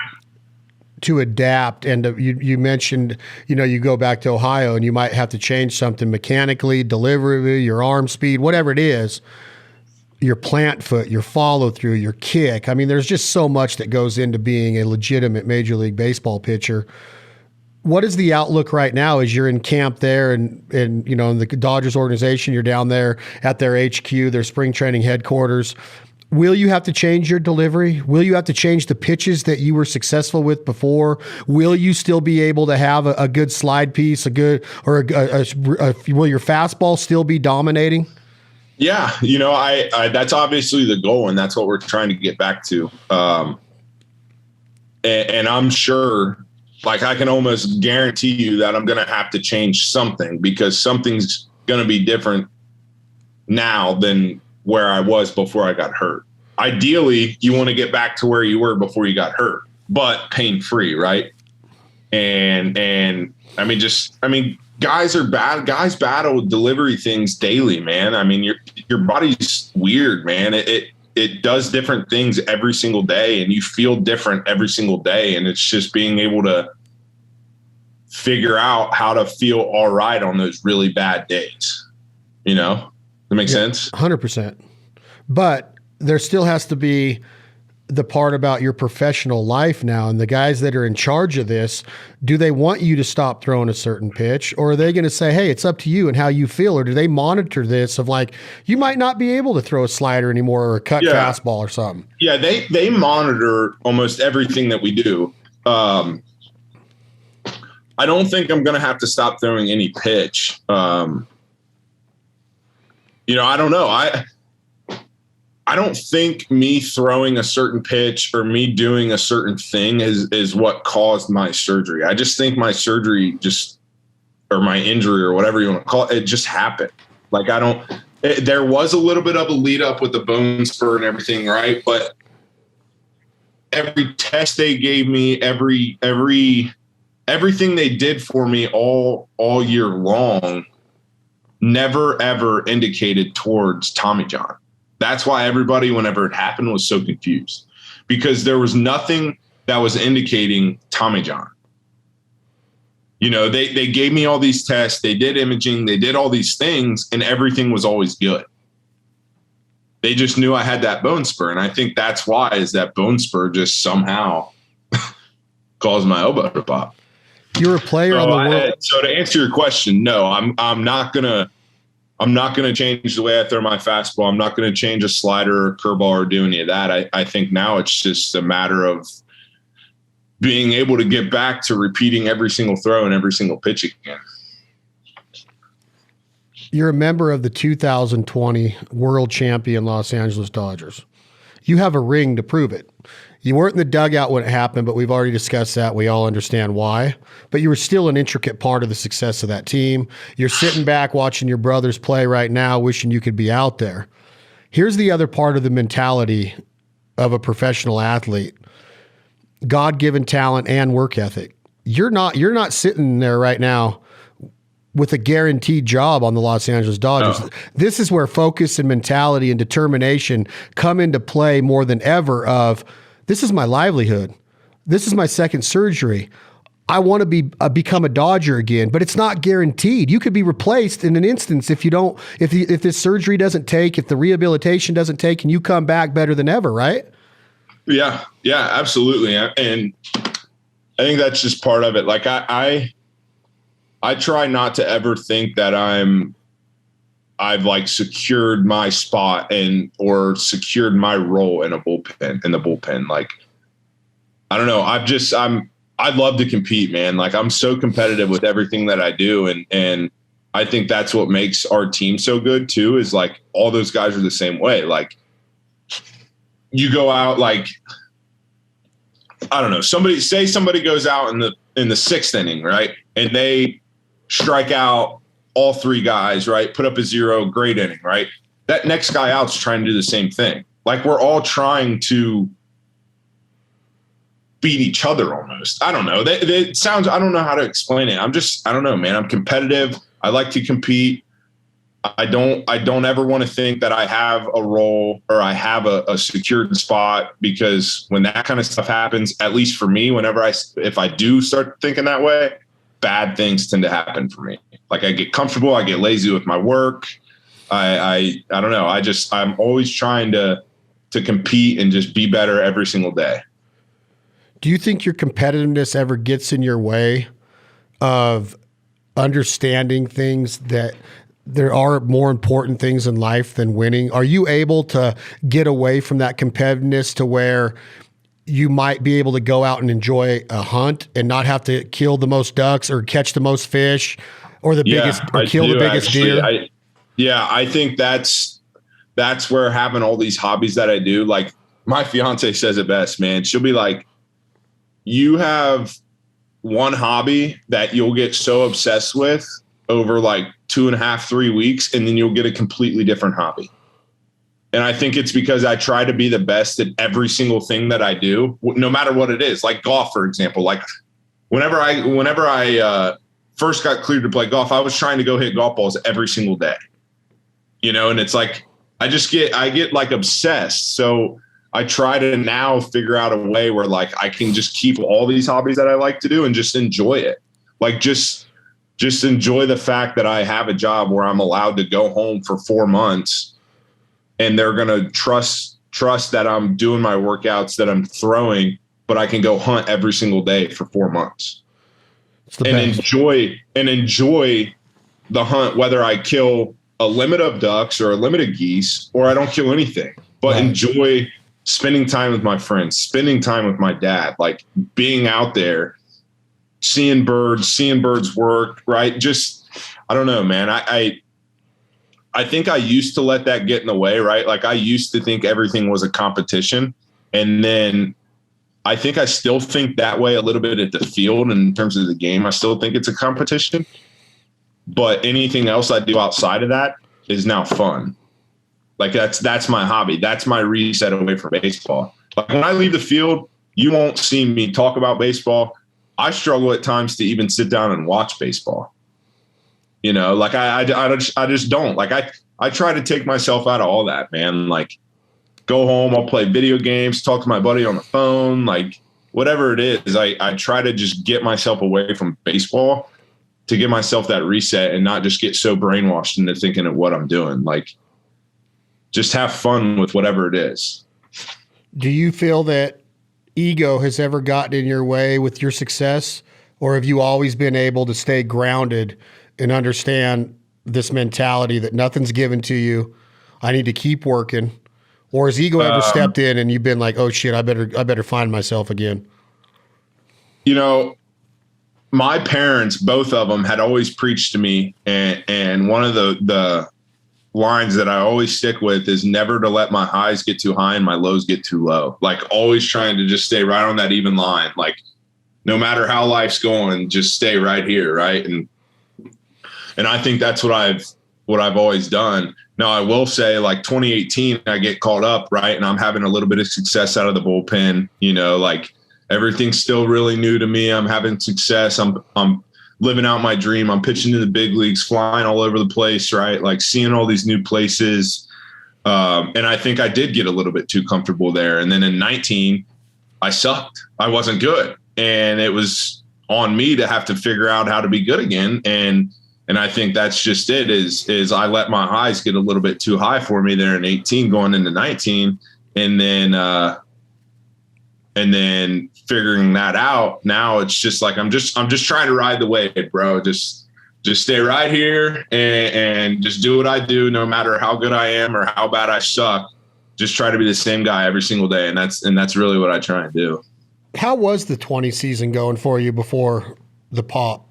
adapt, and you mentioned, you go back to Ohio and you might have to change something mechanically, delivery, your arm speed, whatever it is, your plant foot, your follow through, your kick. I mean, there's just so much that goes into being a legitimate Major League Baseball pitcher. What is the outlook right now as you're in camp there and in the Dodgers organization, you're down there at their HQ, their spring training headquarters? Will you have to change your delivery? Will you have to change the pitches that you were successful with before? Will you still be able to have a good slide piece, will your fastball still be dominating? Yeah. I that's obviously the goal, and that's what we're trying to get back to. And I'm sure, like, I can almost guarantee you that I'm going to have to change something because something's going to be different now than where I was before I got hurt. Ideally, you want to get back to where you were before you got hurt. but pain free, right? And I mean, guys are bad. Guys battle delivery things daily, man. I mean, your body's weird, man. It does different things every single day, and you feel different every single day. And it's just being able to figure out how to feel all right on those really bad days. You know, does that make sense? 100%. But there still has to be the part about your professional life now, and the guys that are in charge of this, do they want you to stop throwing a certain pitch, or are they going to say, hey, it's up to you and how you feel? Or do they monitor this of like, you might not be able to throw a slider anymore or a cut fastball or something? Yeah. They monitor almost everything that we do. I don't think I'm going to have to stop throwing any pitch. I don't know. I don't think me throwing a certain pitch or me doing a certain thing is what caused my surgery. I just think my surgery or my injury or whatever you want to call it, it just happened. Like there was a little bit of a lead up with the bone spur and everything, right? But every test they gave me, everything they did for me all year long never ever indicated towards Tommy John. That's why everybody, whenever it happened, was so confused, because there was nothing that was indicating Tommy John. They gave me all these tests, they did imaging, they did all these things, and everything was always good. They just knew I had that bone spur. And I think that's why is that bone spur just somehow caused my elbow to pop. You're a player on the world. So to answer your question, no, I'm not going to change the way I throw my fastball. I'm not going to change a slider or curveball or do any of that. I think now it's just a matter of being able to get back to repeating every single throw and every single pitch again. You're a member of the 2020 world champion Los Angeles Dodgers. You have a ring to prove it. You weren't in the dugout when it happened, but we've already discussed that. We all understand why. But you were still an intricate part of the success of that team. You're sitting back watching your brothers play right now, wishing you could be out there. Here's the other part of the mentality of a professional athlete: God-given talent and work ethic. You're not sitting there right now with a guaranteed job on the Los Angeles Dodgers. No. This is where focus and mentality and determination come into play more than ever of, this is my livelihood. This is my second surgery. I want to become a Dodger again, but it's not guaranteed. You could be replaced in an instance if this surgery doesn't take, if the rehabilitation doesn't take, and you come back better than ever, right? Yeah, absolutely. And I think that's just part of it. Like I try not to ever think that I've like secured my spot or secured my role in the bullpen. Like, I don't know. I'd love to compete, man. Like, I'm so competitive with everything that I do. And I think that's what makes our team so good too, is like all those guys are the same way. Like, you go out, like, I don't know, somebody goes out in the sixth inning, right? And they strike out all three guys, right? Put up a 0, great inning, right? That next guy out's trying to do the same thing. Like, we're all trying to beat each other almost. I don't know. It sounds, I don't know how to explain it. I don't know, man. I'm competitive. I like to compete. I don't ever want to think that I have a role or I have a secured spot, because when that kind of stuff happens, at least for me, if I do start thinking that way, bad things tend to happen for me. Like, I get comfortable, I get lazy with my work. I don't know. I'm always trying to compete and just be better every single day. Do you think your competitiveness ever gets in your way of understanding things, that there are more important things in life than winning? Are you able to get away from that competitiveness to where you might be able to go out and enjoy a hunt and not have to kill the most ducks or catch the most fish or the biggest deer? I think that's where having all these hobbies that I do, like my fiance says it best, man. She'll be like, you have one hobby that you'll get so obsessed with over like 2.5, 3 weeks, and then you'll get a completely different hobby. And I think it's because I try to be the best at every single thing that I do, no matter what it is. Like golf, for example. Like whenever I first got cleared to play golf, I was trying to go hit golf balls every single day. And it's like I get like obsessed. So I try to now figure out a way where like I can just keep all these hobbies that I like to do and just enjoy it. Like just enjoy the fact that I have a job where I'm allowed to go home for 4 months. And they're going to trust that I'm doing my workouts, that I'm throwing, but I can go hunt every single day for 4 months and enjoy the hunt, whether I kill a limit of ducks or a limit of geese, or I don't kill anything, but enjoy spending time with my friends, spending time with my dad, like being out there, seeing birds work, right? Just, I don't know, man. I think I used to let that get in the way, right? Like I used to think everything was a competition. And then I think I still think that way a little bit at the field in terms of the game. I still think it's a competition. But anything else I do outside of that is now fun. Like that's my hobby. That's my reset away from baseball. Like when I leave the field, you won't see me talk about baseball. I struggle at times to even sit down and watch baseball. Like I just don't. Like I try to take myself out of all that, man. Like go home, I'll play video games, talk to my buddy on the phone, like whatever it is. I try to just get myself away from baseball to give myself that reset and not just get so brainwashed into thinking of what I'm doing. Like just have fun with whatever it is. Do you feel that ego has ever gotten in your way with your success, or have you always been able to stay grounded and understand this mentality that nothing's given to you? I need to keep working. Or has ego ever stepped in and you've been like, oh shit, I better find myself again? My parents, both of them, had always preached to me. And one of the lines that I always stick with is never to let my highs get too high and my lows get too low. Like always trying to just stay right on that even line. Like no matter how life's going, just stay right here. Right. And I think that's what I've always done. Now I will say like 2018, I get called up, right? And I'm having a little bit of success out of the bullpen, like everything's still really new to me. I'm having success. I'm living out my dream. I'm pitching in the big leagues, flying all over the place, right? Like seeing all these new places. And I think I did get a little bit too comfortable there. And then in 19, I sucked. I wasn't good. And it was on me to have to figure out how to be good again. And I think that's just it is I let my highs get a little bit too high for me there in 18 going into 19. And then figuring that out. Now it's just like, I'm just trying to ride the wave, bro. Just stay right here and just do what I do, no matter how good I am or how bad I suck. Just try to be the same guy every single day. And that's really what I try and do. How was the 20 season going for you before the pop?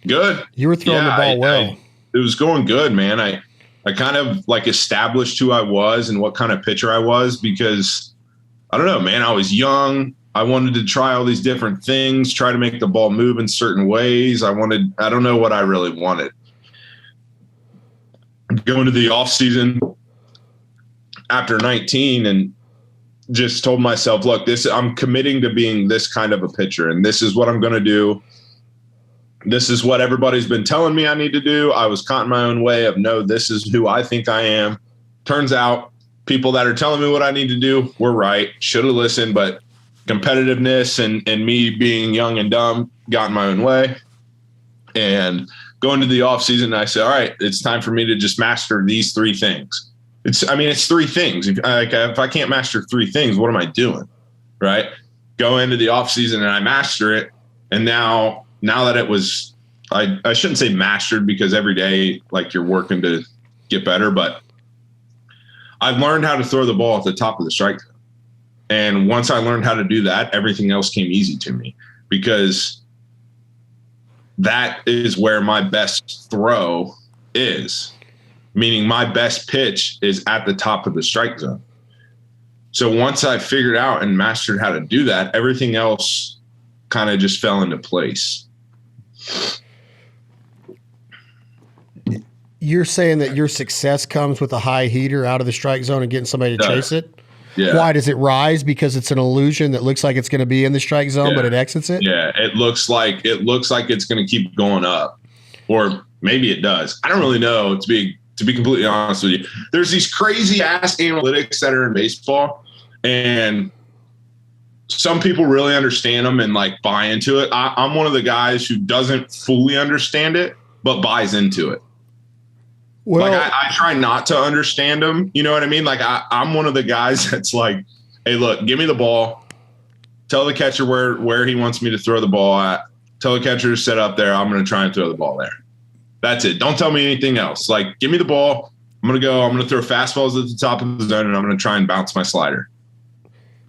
Good. You were throwing the ball well. It was going good, man. I kind of like established who I was and what kind of pitcher I was because I don't know, man, I was young. I wanted to try all these different things, try to make the ball move in certain ways. I don't know what I really wanted. Going to the off season after 19 and just told myself, look, I'm committing to being this kind of a pitcher and this is what I'm going to do. This is what everybody's been telling me I need to do. I was caught in my own way of, no, this is who I think I am. Turns out people that are telling me what I need to do were right. Should have listened, but competitiveness and me being young and dumb got in my own way. And going to the off season, I said, all right, it's time for me to just master these 3 things. It's 3 things. If I can't master 3 things, what am I doing? Right. Go into the off season and I master it. And now that it was, I shouldn't say mastered because every day, like you're working to get better, but I've learned how to throw the ball at the top of the strike zone. And once I learned how to do that, everything else came easy to me because that is where my best throw is, meaning my best pitch is at the top of the strike zone. So once I figured out and mastered how to do that, everything else kind of just fell into place. You're saying that your success comes with a high heater out of the strike zone and getting somebody to chase it? Yeah. Why does it rise? Because it's an illusion that looks like it's going to be in the strike zone, but it exits it? Yeah, it looks like it's going to keep going up. Or maybe it does. I don't really know, to be completely honest with you. There's these crazy ass analytics that are in baseball, and some people really understand them and like buy into it. I'm one of the guys who doesn't fully understand it, but buys into it. Well, like I try not to understand them. You know what I mean? Like I'm one of the guys that's like, hey, look, give me the ball. Tell the catcher where he wants me to throw the ball at. Tell the catcher to set up there. I'm going to try and throw the ball there. That's it. Don't tell me anything else. Like, give me the ball. I'm going to throw fastballs at the top of the zone, and I'm going to try and bounce my slider.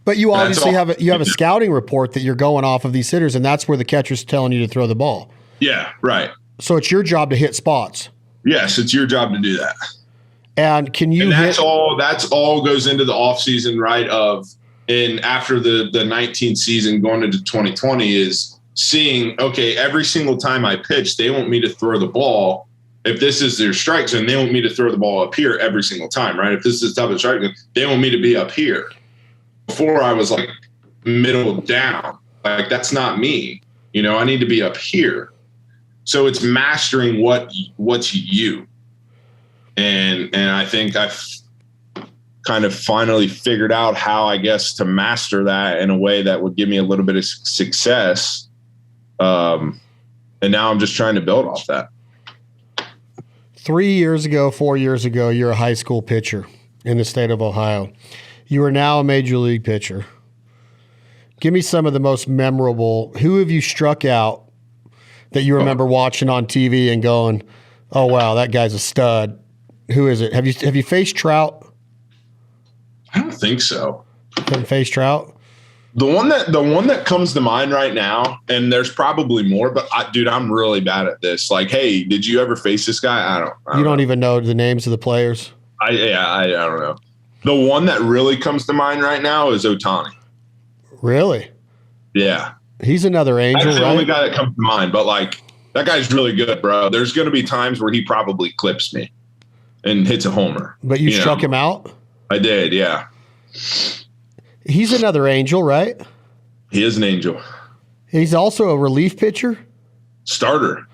But you obviously have a scouting report that you're going off of these hitters, and that's where the catcher's telling you to throw the ball. Yeah, right. So it's your job to hit spots. Yes, it's your job to do that. And can you? And that's all goes into the off season, right? And after the 19th season, going into 2020, is seeing, okay, every single time I pitch, they want me to throw the ball. If this is their strike zone, they want me to throw the ball up here every single time, right? If this is the top of the strike zone, they want me to be up here. Before I was like middle down, like that's not me. You know, I need to be up here. So it's mastering what's you. And I think I've kind of finally figured out how, I guess, to master that in a way that would give me a little bit of success. And now I'm just trying to build off that. 4 years ago, you're a high school pitcher in the state of Ohio. You are now a major league pitcher. Give me some of the most memorable. Who have you struck out that you remember watching on TV and going, "Oh wow, that guy's a stud"? Who is it? Have you faced Trout? I don't think so. Haven't faced Trout? The one that comes to mind right now, and there's probably more, but dude, I'm really bad at this. Like, hey, did you ever face this guy? I don't know. Even know the names of the players? I don't know. The one that really comes to mind right now is Ohtani. Really? Yeah. He's another angel, That's the right? only guy that comes to mind, but like that guy's really good, bro. There's going to be times where he probably clips me and hits a homer. But you struck him out? I did, yeah. He's another angel, right? He is an angel. He's also a relief pitcher? Starter.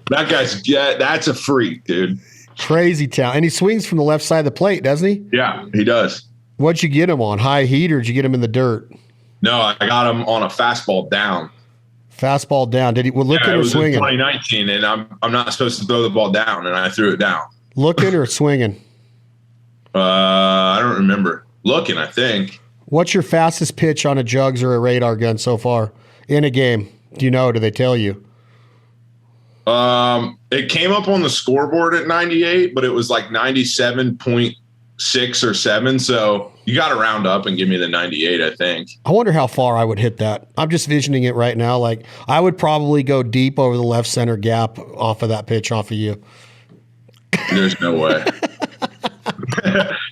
That guy's, that's a freak, dude. Crazy talent. And he swings from the left side of the plate, doesn't he? Yeah, he does. What'd you get him on? High heat, or did you get him in the dirt? No, I got him on a fastball down. Fastball down. Did he looking or swinging? It was in 2019, and I'm not supposed to throw the ball down, and I threw it down. Looking or swinging? I don't remember. Looking, I think. What's your fastest pitch on a jugs or a radar gun so far in a game? Do you know? Do they tell you? It came up on the scoreboard at 98, but it was like 97.6 or 7. So you got to round up and give me the 98, I think. I wonder how far I would hit that. I'm just visioning it right now. Like I would probably go deep over the left center gap off of that pitch off of you. There's no way.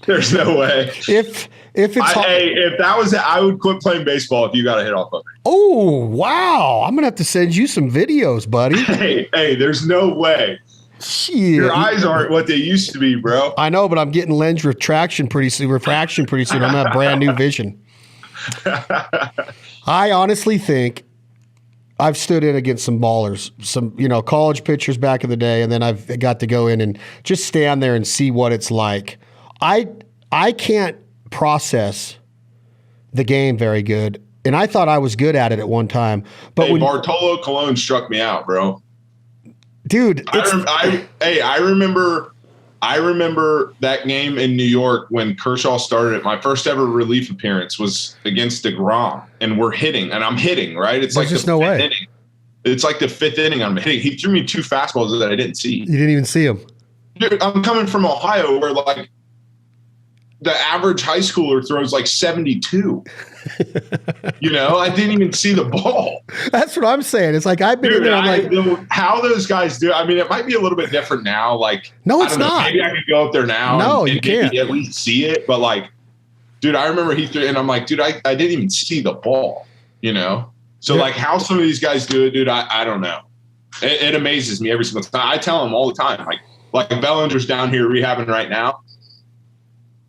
There's no way. If that was it, I would quit playing baseball if you got a hit off of me. Oh, wow. I'm going to have to send you some videos, buddy. Hey, there's no way. Shit. Your eyes aren't what they used to be, bro. I know, but I'm getting lens refraction pretty soon. I'm going to have brand new vision. I honestly think I've stood in against some ballers, some, college pitchers back in the day, and then I've got to go in and just stand there and see what it's like. I can't process the game very good, and I thought I was good at it at one time. But Bartolo Colon struck me out, bro. Dude, I remember that game in New York when Kershaw started it. My first ever relief appearance was against DeGrom, and we're hitting, and I'm hitting, right? It's like just no way. Inning. It's like the 5th inning I'm hitting. He threw me 2 fastballs that I didn't see. You didn't even see them. Dude, I'm coming from Ohio where like the average high schooler throws like 72. I didn't even see the ball. That's what I'm saying. It's like I've been in there. I'm like, how those guys do. I mean, it might be a little bit different now. Like, no, it's not. Maybe I could go up there now. No, and you can't at least see it. But like, dude, I remember he threw, and I'm like, dude, I didn't even see the ball. So like, how some of these guys do it, dude, I don't know. it amazes me every single time. I tell him all the time, like Bellinger's down here rehabbing right now.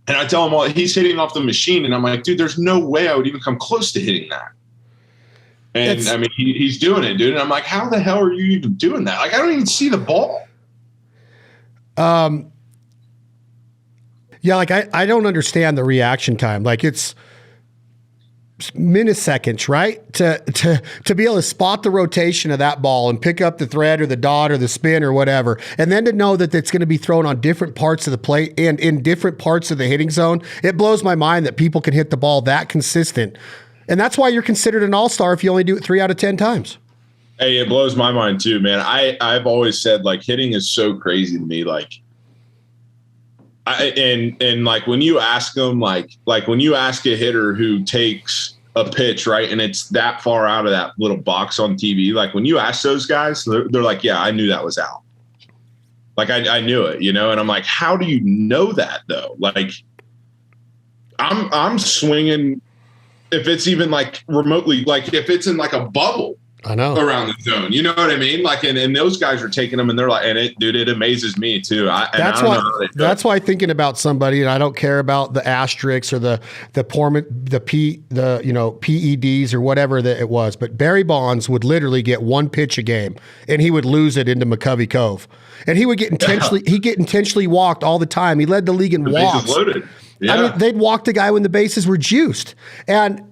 And I tell him, well, he's hitting off the machine. And I'm like, dude, there's no way I would even come close to hitting that. And I mean, he's doing it, dude. And I'm like, how the hell are you even doing that? Like, I don't even see the ball. Yeah, like I don't understand the reaction time. Like it's milliseconds, right? To be able to spot the rotation of that ball and pick up the thread or the dot or the spin or whatever, and then to know that it's going to be thrown on different parts of the plate and in different parts of the hitting zone. It blows my mind that people can hit the ball that consistent. And that's why you're considered an all-star if you only do it 3 out of 10 times. Hey, it blows my mind too, man. I've always said, like, hitting is so crazy to me. Like, and like when you ask them, like when you ask a hitter who takes a pitch, right, and it's that far out of that little box on TV, like when you ask those guys, they're like, yeah, I knew that was out. Like I knew it, you know. And I'm like, how do you know that though? Like I'm swinging if it's even like remotely, like if it's in like a bubble. I know, around the zone, you know what I mean? Like, and those guys are taking them, and they're like, and it amazes me too. That's why thinking about somebody, and I don't care about the asterisks or the PEDs or whatever that it was, but Barry Bonds would literally get one pitch a game, and he would lose it into McCovey Cove, and he would get intentionally walked all the time. He led the league in walks. Loaded. Yeah. I mean, they'd walk the guy when the bases were juiced, and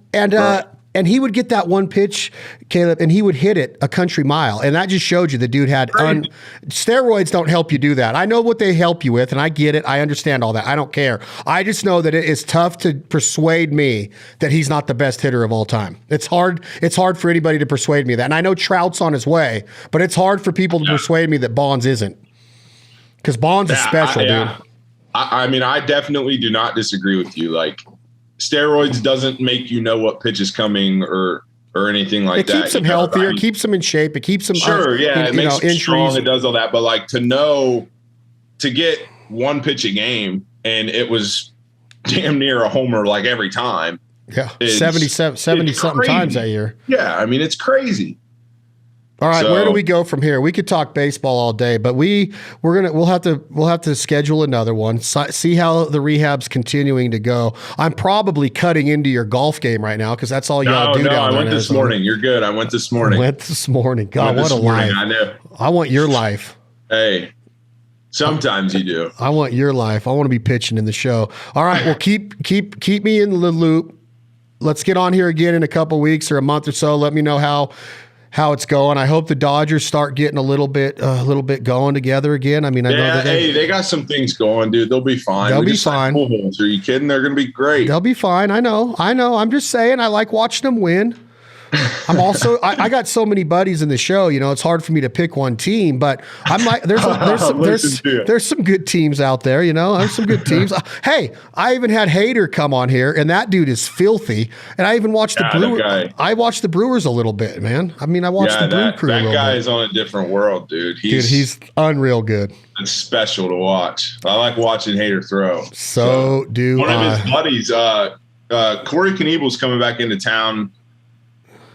he would get that one pitch, Caleb, and he would hit it a country mile. And that just showed you the dude had steroids don't help you do that. I know what they help you with, and I get it. I understand all that. I don't care. I just know that it is tough to persuade me that he's not the best hitter of all time. It's hard. It's hard for anybody to persuade me of that. And I know Trout's on his way, but it's hard for people to persuade me that Bonds isn't. Because Bonds is special, dude. I mean, I definitely do not disagree with you. Like, steroids doesn't make you know what pitch is coming or anything like that. It keeps them healthier. It keeps them in shape. It keeps them it makes them strong. It does all that. But like to get one pitch a game and it was damn near a homer like every time. Yeah, 70 something times that year. Yeah, I mean it's crazy. All right, where do we go from here? We could talk baseball all day, but we'll have to schedule another one. See how the rehab's continuing to go. I'm probably cutting into your golf game right now because that's all y'all do down there. I went this morning. You're good. I went this morning. God, what a life! I know. I want your life. Hey, sometimes you do. I want your life. I want to be pitching in the show. All right, well keep me in the loop. Let's get on here again in a couple weeks or a month or so. Let me know how it's going. I hope the Dodgers start getting a little bit going together again. I mean, I know that they got some things going, dude. They'll be fine. They'll be fine. Are you kidding? They're going to be great. They'll be fine. I know. I'm just saying I like watching them win. I'm also I got so many buddies in the show, you know, it's hard for me to pick one team, but I'm like there's some good teams out there, you know. There's some good teams. Hey, I even had Hader come on here, and that dude is filthy. And I even watched the Brewers. I watched the Brewers a little bit, man. I mean, I watched the Brew Crew. That guy is on a different world, dude. He's unreal good. It's special to watch. I like watching Hader throw. So do one of his buddies, Corey Knievel's coming back into town.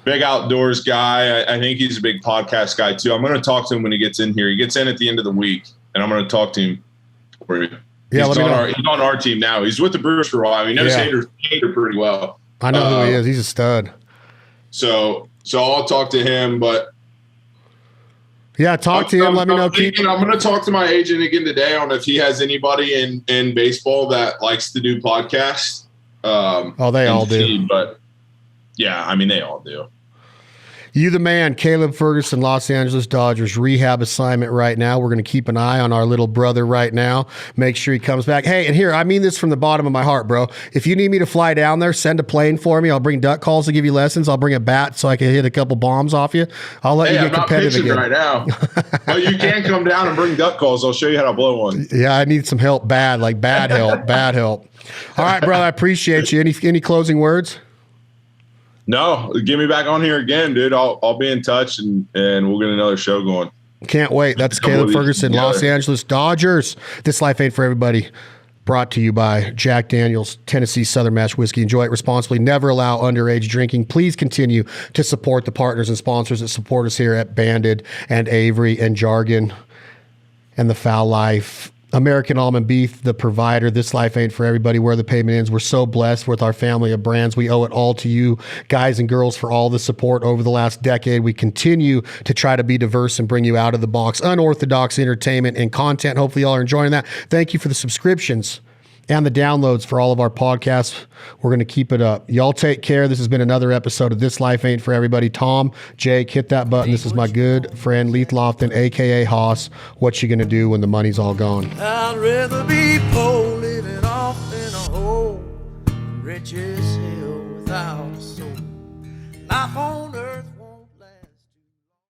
Big outdoors guy. I think he's a big podcast guy too. I'm going to talk to him when he gets in here. He gets in at the end of the week, and I'm going to talk to him for you. Yeah, he's on our team now. He's with the Brewers for a while. He knows Hader pretty well. I know who he is. He's a stud. So I'll talk to him, but yeah, talk to him. Let me know. I'm going to talk to my agent again today on if he has anybody in baseball that likes to do podcasts. They all do. But yeah, I mean, they all do. You the man, Caleb Ferguson, Los Angeles Dodgers rehab assignment right now. We're going to keep an eye on our little brother right now. Make sure he comes back. Hey, and here, I mean this from the bottom of my heart, bro. If you need me to fly down there, send a plane for me. I'll bring duck calls to give you lessons. I'll bring a bat so I can hit a couple bombs off you. I'll let you get competitive again. Right now. But you can come down and bring duck calls. I'll show you how to blow one. Yeah, I need some help bad help, bad help. All right, brother, I appreciate you. Any closing words? No, get me back on here again, dude. I'll be in touch and we'll get another show going. Can't wait. That's Caleb Ferguson, Los Angeles Dodgers. This life ain't for everybody. Brought to you by Jack Daniel's Tennessee Southern Mash Whiskey. Enjoy it responsibly. Never allow underage drinking. Please continue to support the partners and sponsors that support us here at Banded and Avery and Jargon and The Foul Life. American Almond Beef, the provider. This life ain't for everybody. Where the payment ends. We're so blessed with our family of brands. We owe it all to you, guys and girls, for all the support over the last decade. We continue to try to be diverse and bring you out of the box, unorthodox entertainment and content. Hopefully y'all are enjoying that. Thank you for the subscriptions and the downloads for all of our podcasts. We're going to keep it up. Y'all take care. This has been another episode of This Life Ain't For Everybody. Tom, Jake, hit that button. This is my good friend, Leith Lofton, a.k.a. Hoss. What you going to do when the money's all gone? I'd rather be poor living off in a hole, rich as hell without a soul. Life on earth